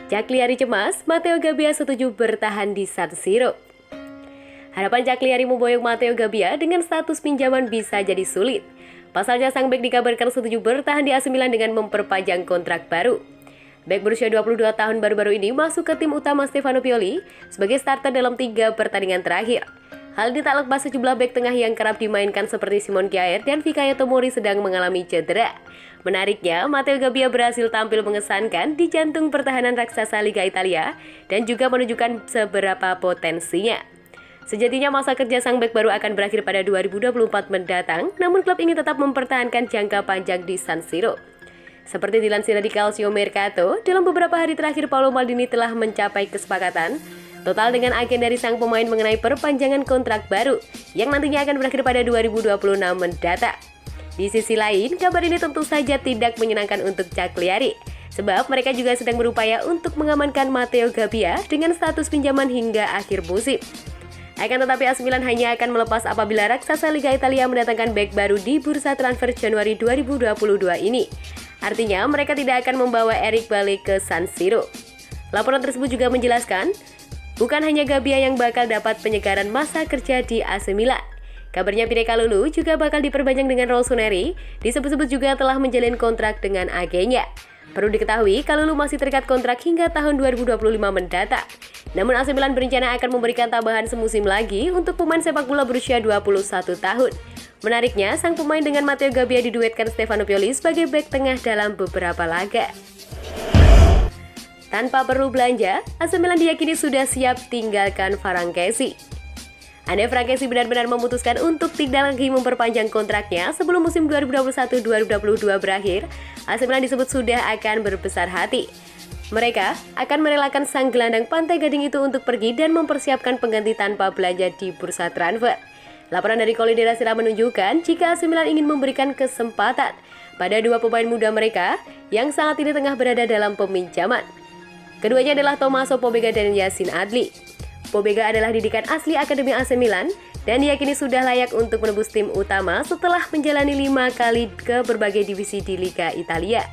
Cagliari cemas, Matteo Gabbia setuju bertahan di San Siro. Harapan Cagliari memboyong Matteo Gabbia dengan status pinjaman bisa jadi sulit. Pasalnya sang bek dikabarkan setuju bertahan di AC Milan dengan memperpanjang kontrak baru. Bek berusia 22 tahun baru-baru ini masuk ke tim utama Stefano Pioli sebagai starter dalam 3 pertandingan terakhir. Hal ini tak lepas sejumlah bek tengah yang kerap dimainkan seperti Simon Kjaer dan Fikayo Tomori sedang mengalami cedera. Menariknya, Matteo Gabbia berhasil tampil mengesankan di jantung pertahanan raksasa Liga Italia dan juga menunjukkan seberapa potensinya. Sejatinya masa kerja sang bek baru akan berakhir pada 2024 mendatang, namun klub ini tetap mempertahankan jangka panjang di San Siro. Seperti dilansir di Calcio Mercato, dalam beberapa hari terakhir Paolo Maldini telah mencapai kesepakatan total dengan agen dari sang pemain mengenai perpanjangan kontrak baru yang nantinya akan berakhir pada 2026 mendatang. Di sisi lain, kabar ini tentu saja tidak menyenangkan untuk Cagliari, sebab mereka juga sedang berupaya untuk mengamankan Matteo Gabbia dengan status pinjaman hingga akhir musim. Akan tetapi AC Milan hanya akan melepas apabila raksasa Liga Italia mendatangkan bek baru di bursa transfer Januari 2022 ini. Artinya, mereka tidak akan membawa Eric balik ke San Siro. Laporan tersebut juga menjelaskan, bukan hanya Gabbia yang bakal dapat penyegaran masa kerja di AC Milan. Kabarnya Pire Kalulu juga bakal diperpanjang dengan Rossoneri, disebut-sebut juga telah menjalin kontrak dengan agennya. Perlu diketahui, Kalulu masih terikat kontrak hingga tahun 2025 mendatang. Namun AC Milan berencana akan memberikan tambahan semusim lagi untuk pemain sepak bola berusia 21 tahun. Menariknya, sang pemain dengan Matteo Gabbia diduetkan Stefano Pioli sebagai bek tengah dalam beberapa laga. Tanpa perlu belanja, AC Milan diyakini sudah siap tinggalkan Franchesi. Andai Franchesi benar-benar memutuskan untuk tidak lagi memperpanjang kontraknya sebelum musim 2021-2022 berakhir, AC Milan disebut sudah akan berbesar hati. Mereka akan merelakan sang gelandang Pantai Gading itu untuk pergi dan mempersiapkan pengganti tanpa belanja di bursa transfer. Laporan dari Corriere della Sera menunjukkan jika AC Milan ingin memberikan kesempatan pada 2 pemain muda mereka yang saat ini tengah berada dalam peminjaman. Keduanya adalah Tommaso Pobega dan Yacine Adli. Pobega adalah didikan asli Akademi AC Milan dan diyakini sudah layak untuk menembus tim utama setelah menjalani 5 kali ke berbagai divisi di Liga Italia.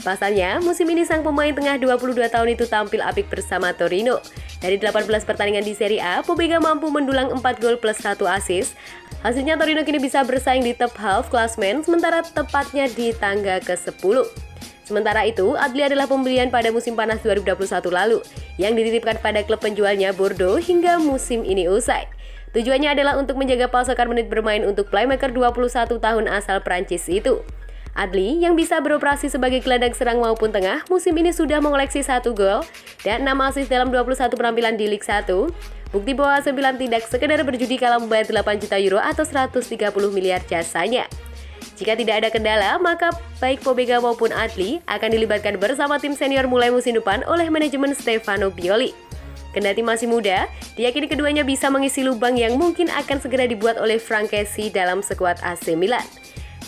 Pasalnya, musim ini sang pemain tengah 22 tahun itu tampil apik bersama Torino. Dari 18 pertandingan di Serie A, Pobega mampu mendulang 4 gol plus 1 assist. Hasilnya Torino kini bisa bersaing di top half klasmen, sementara tepatnya di tangga ke-10. Sementara itu, Adli adalah pembelian pada musim panas 2021 lalu, yang dititipkan pada klub penjualnya Bordeaux hingga musim ini usai. Tujuannya adalah untuk menjaga pasokan menit bermain untuk playmaker 21 tahun asal Prancis itu. Adli, yang bisa beroperasi sebagai gelandang serang maupun tengah, musim ini sudah mengoleksi 1 gol dan 6 assist dalam 21 penampilan di Liga 1. Bukti bahwa AC Milan tidak sekedar berjudi kalah membayar 8 juta euro atau 130 miliar jasanya. Jika tidak ada kendala, maka baik Pobega maupun Adli akan dilibatkan bersama tim senior mulai musim depan oleh manajemen Stefano Pioli. Kendati masih muda, diyakini keduanya bisa mengisi lubang yang mungkin akan segera dibuat oleh Franchesi dalam skuad AC Milan.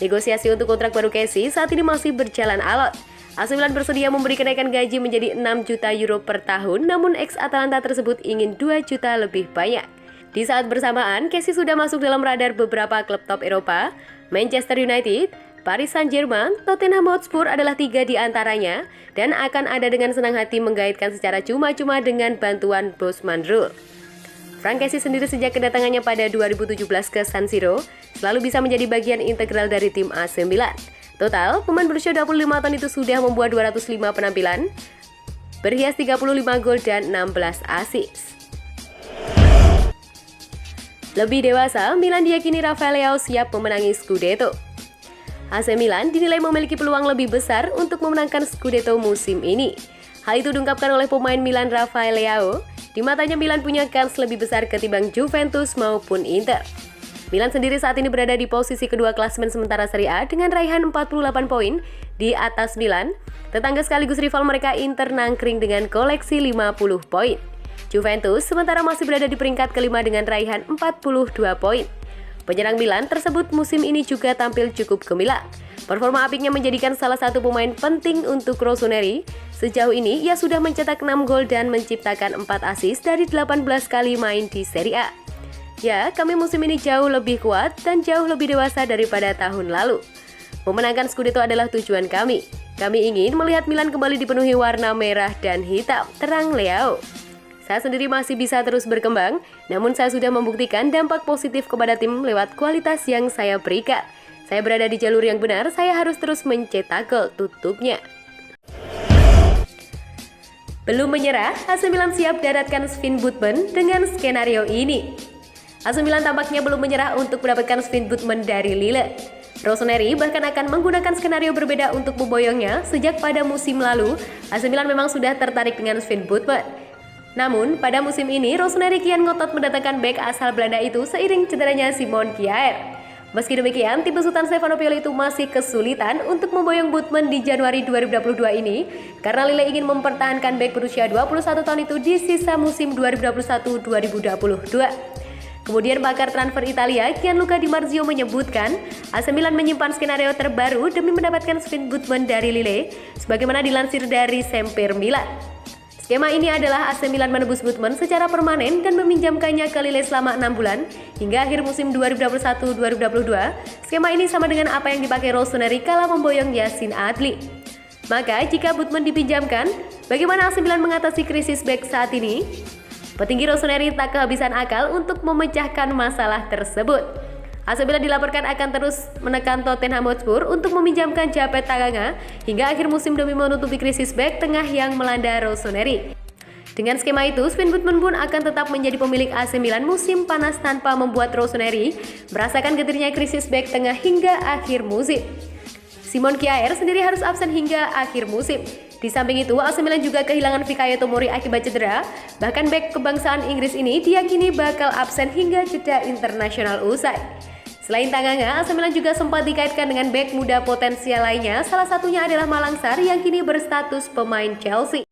Negosiasi untuk kontrak baru Kessi saat ini masih berjalan alot. AC Milan bersedia memberi kenaikan gaji menjadi 6 juta euro per tahun, namun ex-Atalanta tersebut ingin 2 juta lebih banyak. Di saat bersamaan, Kessi sudah masuk dalam radar beberapa klub top Eropa. Manchester United, Paris Saint-Germain, Tottenham Hotspur adalah 3 di antaranya dan akan ada dengan senang hati menggaitkan secara cuma-cuma dengan bantuan Bosman Rule. Franchesi sendiri sejak kedatangannya pada 2017 ke San Siro selalu bisa menjadi bagian integral dari tim AC Milan. Total, pemain berusia 25 tahun itu sudah membuat 205 penampilan, berhias 35 gol dan 16 assist. Lebih dewasa, Milan diyakini Rafael Leao siap memenangi Scudetto. AC Milan dinilai memiliki peluang lebih besar untuk memenangkan Scudetto musim ini. Hal itu diungkapkan oleh pemain Milan Rafael Leao. Di matanya Milan punya kans lebih besar ketimbang Juventus maupun Inter. Milan sendiri saat ini berada di posisi kedua klasemen sementara Serie A dengan raihan 48 poin di atas Milan. Tetangga sekaligus rival mereka Inter nangkring dengan koleksi 50 poin. Juventus sementara masih berada di peringkat kelima dengan raihan 42 poin. Penyerang Milan tersebut musim ini juga tampil cukup gemilang. Performa apiknya menjadikan salah satu pemain penting untuk Rossoneri. Sejauh ini ia sudah mencetak 6 gol dan menciptakan 4 assist dari 18 kali main di Serie A. Ya, kami musim ini jauh lebih kuat dan jauh lebih dewasa daripada tahun lalu. Memenangkan Scudetto adalah tujuan kami. Kami ingin melihat Milan kembali dipenuhi warna merah dan hitam, terang Leo. Saya sendiri masih bisa terus berkembang, namun saya sudah membuktikan dampak positif kepada tim lewat kualitas yang saya berikan. Saya berada di jalur yang benar, saya harus terus mencetak gol, tutupnya. Belum menyerah, AC Milan siap daratkan Sven Botman dengan skenario ini. AC Milan tampaknya belum menyerah untuk mendapatkan Sven Botman dari Lille. Rossoneri bahkan akan menggunakan skenario berbeda untuk memboyongnya. Sejak pada musim lalu, AC Milan memang sudah tertarik dengan Sven Botman. Namun, pada musim ini, Rossoneri kian ngotot mendatangkan bek asal Belanda itu seiring cederanya Simon Kjaer. Meski demikian, tim besutan Stefano Pioli itu masih kesulitan untuk memboyong Botman di Januari 2022 ini karena Lille ingin mempertahankan bek berusia 21 tahun itu di sisa musim 2021-2022. Kemudian pakar transfer Italia Gianluca Di Marzio menyebutkan AC Milan menyimpan skenario terbaru demi mendapatkan Sven Botman dari Lille, sebagaimana dilansir dari Semper Milan. Skema ini adalah AC Milan menebus Botman secara permanen dan meminjamkannya ke Lille selama 6 bulan hingga akhir musim 2021-2022. Skema ini sama dengan apa yang dipakai Rossoneri kala memboyong Yacine Adli. Maka jika Botman dipinjamkan, bagaimana AC Milan mengatasi krisis bek saat ini? Petinggi Rossoneri tak kehabisan akal untuk memecahkan masalah tersebut. AC Milan dilaporkan akan terus menekan Tottenham Hotspur untuk meminjamkan Japet Tanganga hingga akhir musim demi menutupi krisis bek tengah yang melanda Rossoneri. Dengan skema itu, Sven Botman pun akan tetap menjadi pemilik AC Milan musim panas tanpa membuat Rossoneri merasakan getirnya krisis bek tengah hingga akhir musim. Simon Kjaer sendiri harus absen hingga akhir musim. Di samping itu, AC Milan juga kehilangan Fikayo Tomori akibat cedera. Bahkan bek kebangsaan Inggris ini diyakini bakal absen hingga jeda internasional usai. Selain Tanganga, AC Milan juga sempat dikaitkan dengan bek muda potensial lainnya. Salah satunya adalah Malang Sarr yang kini berstatus pemain Chelsea.